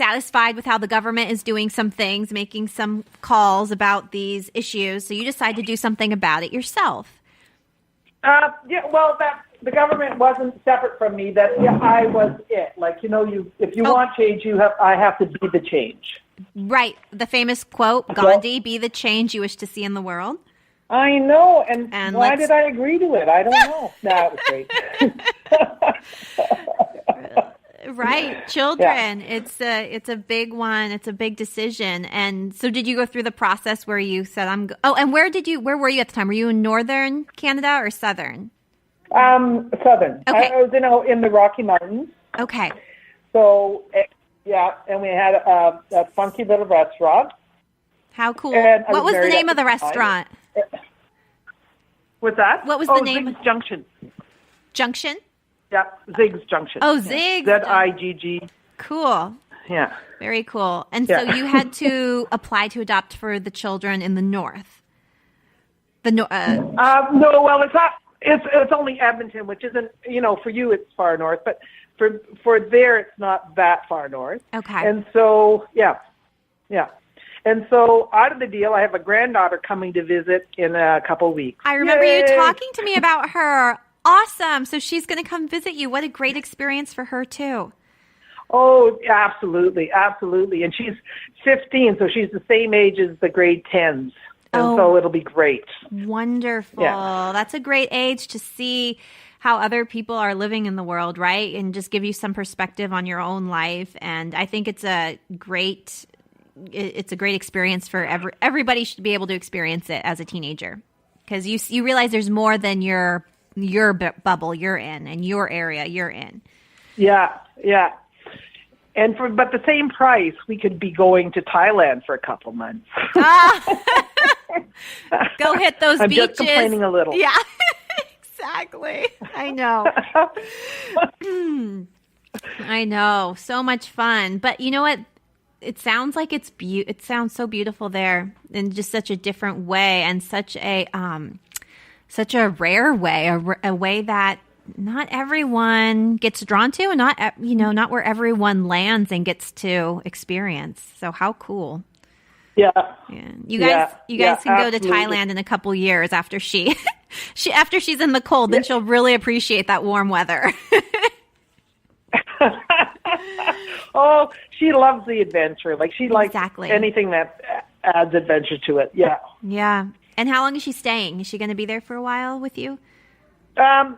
satisfied with how the government is doing some things, making some calls about these issues. So you decide to do something about it yourself. The government wasn't separate from me. I was it. Like, if you want change, I have to be the change. Right. The famous quote, Gandhi, be the change you wish to see in the world. I know. And why did I agree to it? I don't know. That was great. Right. Children. Yeah. It's a big one. It's a big decision. And so did you go through the process where you said, and where were you at the time? Were you in northern Canada or southern? Southern. Okay. I was in the Rocky Mountains. Okay. So, and we had a funky little restaurant. How cool. What was the name of the restaurant? What's that? What was the name? Zig's Junction. Junction? Yeah, Zig's Junction. Oh, Zig's. Z-I-G-G. Cool. Yeah. Very cool. And so you had to apply to adopt for the children in the north. No, well, it's not. It's only Edmonton, which isn't, for you it's far north, but for there it's not that far north. Okay. And so, yeah. And so out of the deal, I have a granddaughter coming to visit in a couple of weeks. I remember you talking to me about her. Awesome. So she's going to come visit you. What a great experience for her too. Oh, absolutely. Absolutely. And she's 15, so she's the same age as the grade 10s. And so it'll be great. Wonderful. Yeah. That's a great age to see how other people are living in the world, right? And just give you some perspective on your own life. And I think it's a great experience for everybody should be able to experience it as a teenager. Because you realize there's more than your bubble you're in and your area you're in. Yeah. But the same price, we could be going to Thailand for a couple months. Go hit those I'm beaches. Just complaining a little. Yeah, exactly. I know. I know. So much fun. But you know what? It sounds like it sounds so beautiful there in just such a different way and such a rare way, a way that not everyone gets drawn to and not where everyone lands and gets to experience. So how cool. Yeah. You guys can go to Thailand in a couple years after she's in the cold, then she'll really appreciate that warm weather. Oh, she loves the adventure. Like she likes anything that adds adventure to it. Yeah. Yeah. And how long is she staying? Is she going to be there for a while with you? I'm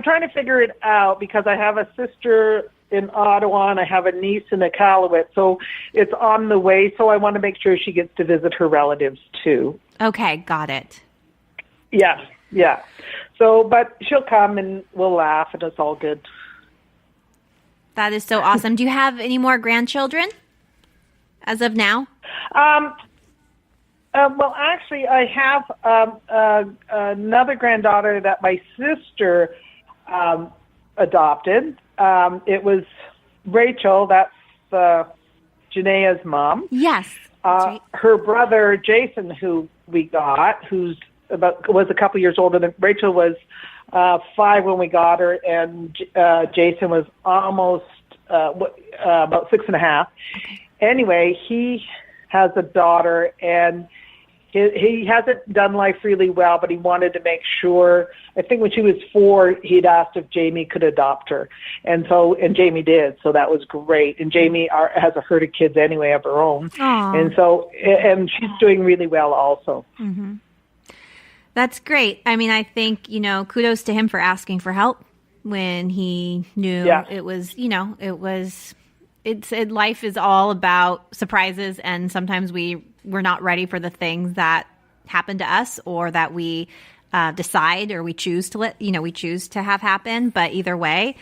trying to figure it out because I have a sister in Ottawa and I have a niece in Iqaluit, so it's on the way. So I want to make sure she gets to visit her relatives too. Okay, got it. Yeah. So, but she'll come and we'll laugh and it's all good. That is so awesome. Do you have any more grandchildren as of now? Well, actually, I have another granddaughter that my sister adopted. It was Rachel. That's Janaea's mom. Yes, that's right. Her brother Jason, who we got, was a couple years older than Rachel was. 5 when we got her, and Jason was almost about 6.5. Anyway, he has a daughter, and he hasn't done life really well, but he wanted to make sure. I think when she was 4, he'd asked if Jamie could adopt her, and Jamie did. So that was great. And Jamie has a herd of kids anyway of her own, and she's doing really well also. Mm-hmm. That's great. I mean, I think, kudos to him for asking for help when he knew life is all about surprises, and sometimes we're not ready for the things that happen to us or that we decide or we choose to have happen. But either way,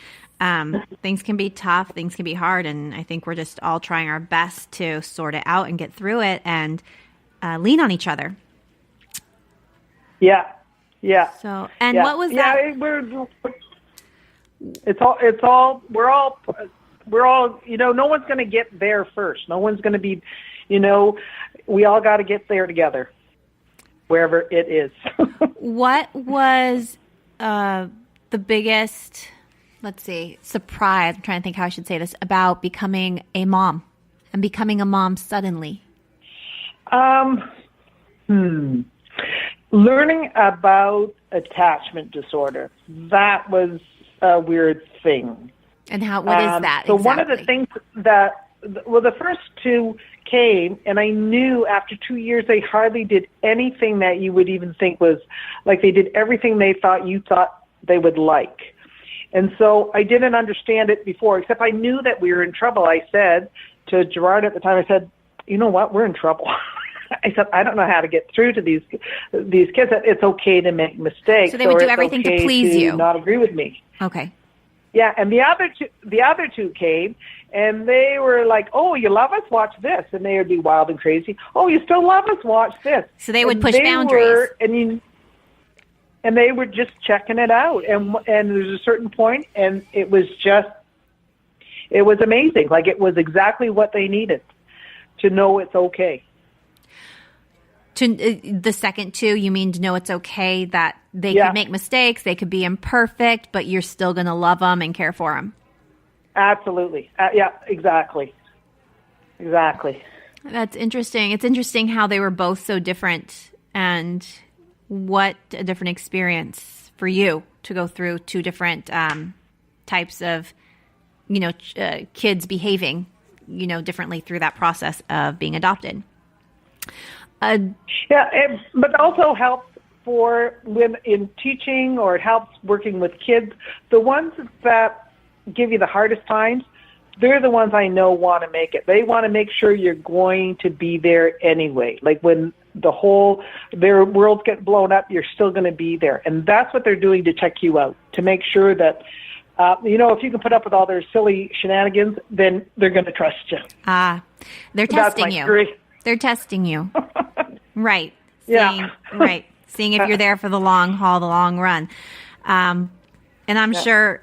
things can be tough, things can be hard, and I think we're just all trying our best to sort it out and get through it and lean on each other. Yeah. So, and what was that? We're all, no one's going to get there first. No one's going to be, we all got to get there together, wherever it is. What was the biggest, surprise? I'm trying to think how I should say this about becoming a mom and becoming a mom suddenly? Learning about attachment disorder. That was a weird thing. And what is that So exactly? one of the things the first two came, and I knew after 2 years they hardly did anything that you would even think was, like they did everything they thought you thought they would like. And so I didn't understand it before, except I knew that we were in trouble. I said to Gerard at the time, I said, you know what, we're in trouble. I said, I don't know how to get through to these kids. That it's okay to make mistakes. So they would do everything to please you. Not agree with me. Okay. Yeah, and the other two came, and they were like, "Oh, you love us? Watch this," and they would be wild and crazy. "Oh, you still love us? Watch this." So they would push boundaries. And they were just checking it out, and there's a certain point, and it was amazing. Like it was exactly what they needed to know it's okay. To the second two, you mean to know it's okay that they could make mistakes, they could be imperfect, but you're still going to love them and care for them. Absolutely. Yeah, exactly. That's interesting. It's interesting how they were both so different, and what a different experience for you to go through two different types of, kids behaving, differently through that process of being adopted. But also helps for when in teaching, or it helps working with kids. The ones that give you the hardest times, they're the ones I know want to make it. They want to make sure you're going to be there anyway. Like when their worlds get blown up, you're still going to be there. And that's what they're doing to check you out, to make sure that, if you can put up with all their silly shenanigans, then they're going to trust you. They're testing you. Theory. They're testing you. Right. Right. Seeing if you're there for the long haul, the long run. And I'm sure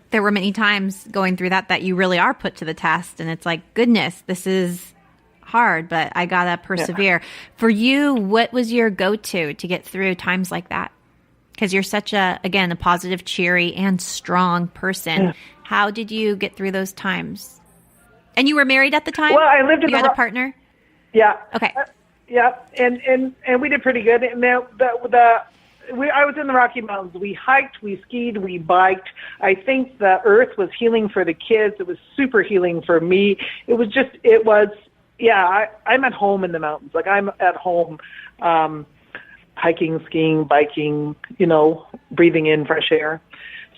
there were many times going through that you really are put to the test, and it's like, goodness, this is hard, but I gotta persevere. Yeah. For you, what was your go-to to get through times like that? Because you're such a positive, cheery, and strong person. Yeah. How did you get through those times? And you were married at the time? Well, I lived in you had a partner? Yeah. Okay. And we did pretty good. And now I was in the Rocky Mountains. We hiked, we skied, we biked. I think the earth was healing for the kids. It was super healing for me. I'm at home in the mountains. Like I'm at home, hiking, skiing, biking, breathing in fresh air.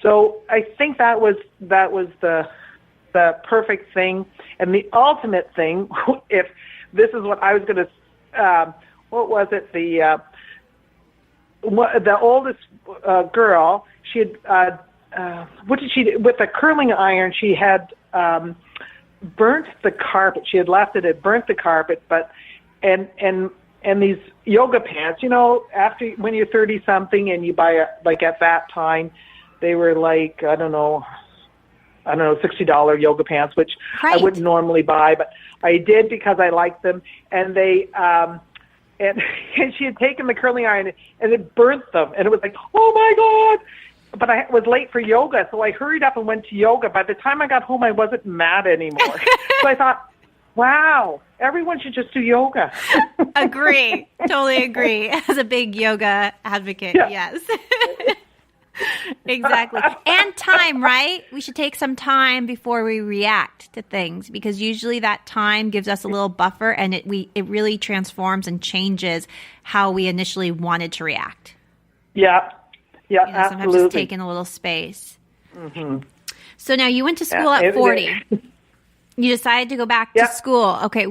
So I think that was the perfect thing. And the ultimate thing, if this is what I was going to, what was it? The oldest girl, she had, what did she do? With a curling iron, she had burnt the carpet. She had left it, burnt the carpet, and these yoga pants, after, when you're 30 something and you buy at that time, they were like, I don't know, $60 yoga pants, which right. I wouldn't normally buy, but I did because I liked them. And they, and she had taken the curling iron and it burnt them. And it was like, oh my God. But I was late for yoga, so I hurried up and went to yoga. By the time I got home, I wasn't mad anymore. So I thought, wow, everyone should just do yoga. Agree. Totally agree. As a big yoga advocate, yes. Exactly. And time, right? We should take some time before we react to things, because usually that time gives us a little buffer, and it really transforms and changes how we initially wanted to react. Yeah. Yeah, absolutely. Sometimes just taking a little space. Mm-hmm. So now you went to school at 40. You decided to go back to school. Okay,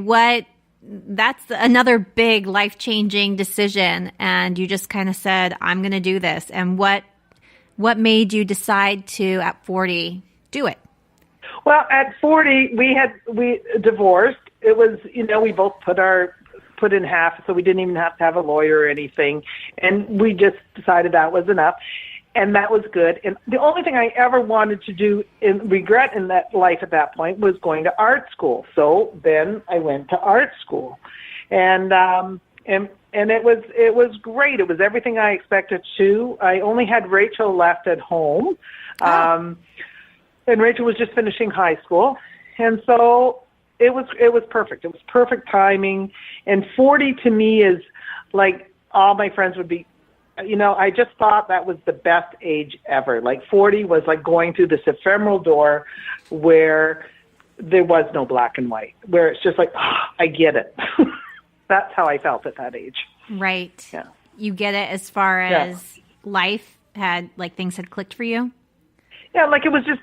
that's another big life-changing decision, and you just kind of said, I'm going to do this. And what made you decide to, at 40, do it? Well, at 40, we divorced. It was, we both put in half, so we didn't even have to have a lawyer or anything. And we just decided that was enough. And that was good. And the only thing I ever wanted to do regret in that life at that point was going to art school. So then I went to art school. And it was great. It was everything I expected to. I only had Rachel left at home. And Rachel was just finishing high school. And so was perfect. It was perfect timing. And 40 to me is like all my friends would be, I just thought that was the best age ever. Like 40 was like going through this ephemeral door where there was no black and white, where it's just like, I get it. That's how I felt at that age. Right. Yeah. You get it as far as life had, like things had clicked for you? Yeah, like it was just,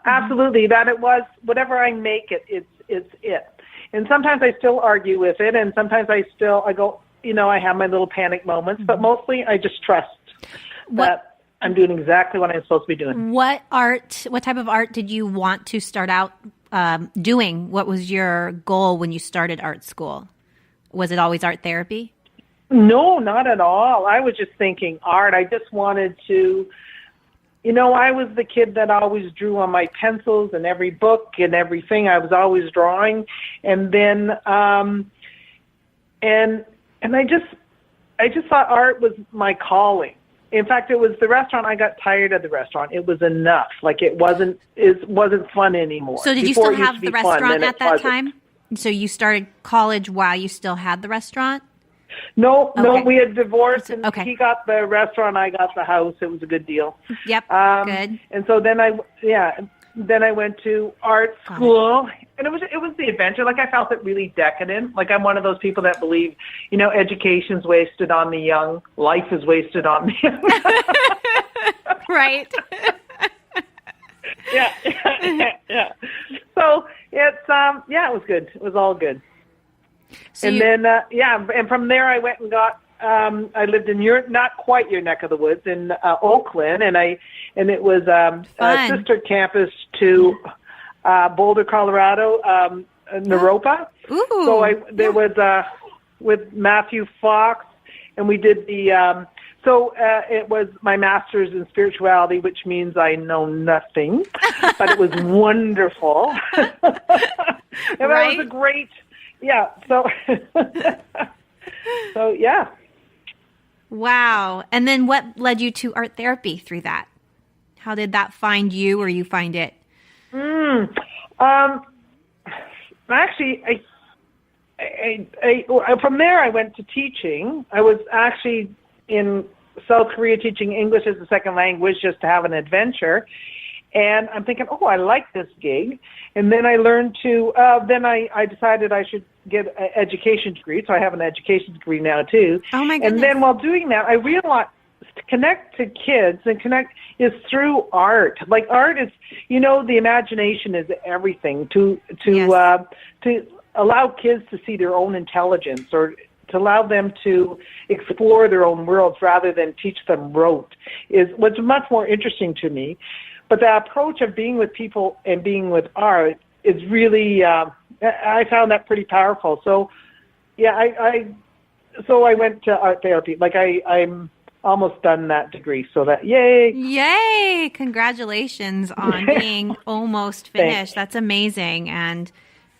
absolutely. That it was, whatever I make it, it's it. And sometimes I still argue with it, and sometimes I go, I have my little panic moments, but mostly I just trust that I'm doing exactly what I'm supposed to be doing. What type of art did you want to start out doing? What was your goal when you started art school? Was it always art therapy? No, not at all. I was just thinking art. I just wanted to, I was the kid that always drew on my pencils and every book and everything. I was always drawing. And then, and I just thought art was my calling. In fact, it was the restaurant. I got tired of the restaurant. It was enough. Like it wasn't fun anymore. So did you still have the restaurant at that time? So you started college while you still had the rrestaurant? No, we had divorced, and Okay. he got the restaurant, I got the house. It was a good deal. Yep, good. And so then I went to art school, and it was the adventure. Like I felt it really decadent. Like I'm one of those people that believe, education's wasted on the young, life is wasted on the young. Right. Yeah. So it's it was good. It was all good. So and from there I went and got. I lived in not quite your neck of the woods in Oakland, and it was a sister campus to Boulder, Colorado, Naropa. Ooh. So there was with Matthew Fox, and we did the. It was my master's in spirituality, which means I know nothing, but it was wonderful. And that was a great, so yeah. Wow. And then what led you to art therapy through that? How did that find you or you find it? Actually, I from there I went to teaching. I was actually in South Korea teaching English as a second language just to have an adventure. And I'm thinking, I like this gig. And then I learned to, I decided I should get an education degree. So I have an education degree now too. Oh my goodness. And then while doing that, I realized to connect to kids and connect is through art. Like art is, the imagination is everything to allow kids to see their own intelligence or to allow them to explore their own worlds rather than teach them rote is what's much more interesting to me. But the approach of being with people and being with art is really, I found that pretty powerful. So, I went to art therapy. Like I'm almost done that degree. So that, yay. Yay. Congratulations on being almost finished. Thanks. That's amazing. And,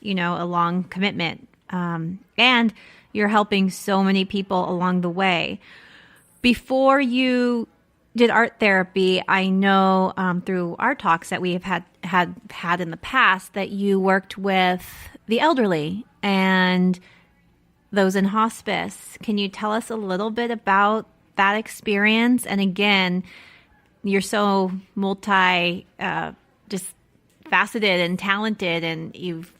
a long commitment. And you're helping so many people along the way. Before you did art therapy, I know through our talks that we have had in the past that you worked with the elderly and those in hospice. Can you tell us a little bit about that experience? And again, you're so just faceted and talented, and you've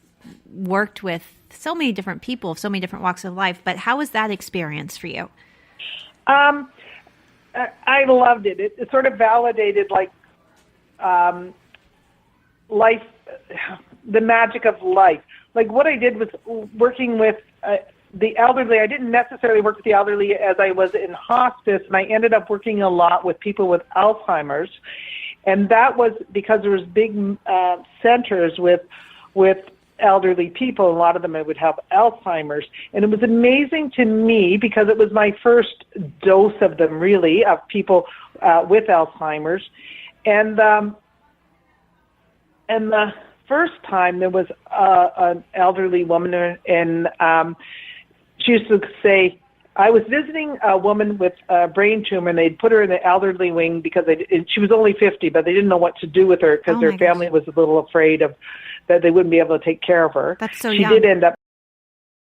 worked with so many different people, so many different walks of life. But how was that experience for you? I loved it. It sort of validated life, the magic of life. Like what I did was working with the elderly. I didn't necessarily work with the elderly as I was in hospice, and I ended up working a lot with people with Alzheimer's. And that was because there was big centers with elderly people. A lot of them would have Alzheimer's. And it was amazing to me because it was my first dose of them, really, of people with Alzheimer's. And the first time there was an elderly woman, and she used to say, I was visiting a woman with a brain tumor, and they'd put her in the elderly wing because she was only 50, but they didn't know what to do with her because their family was a little afraid of that they wouldn't be able to take care of her. That's so she young. did end up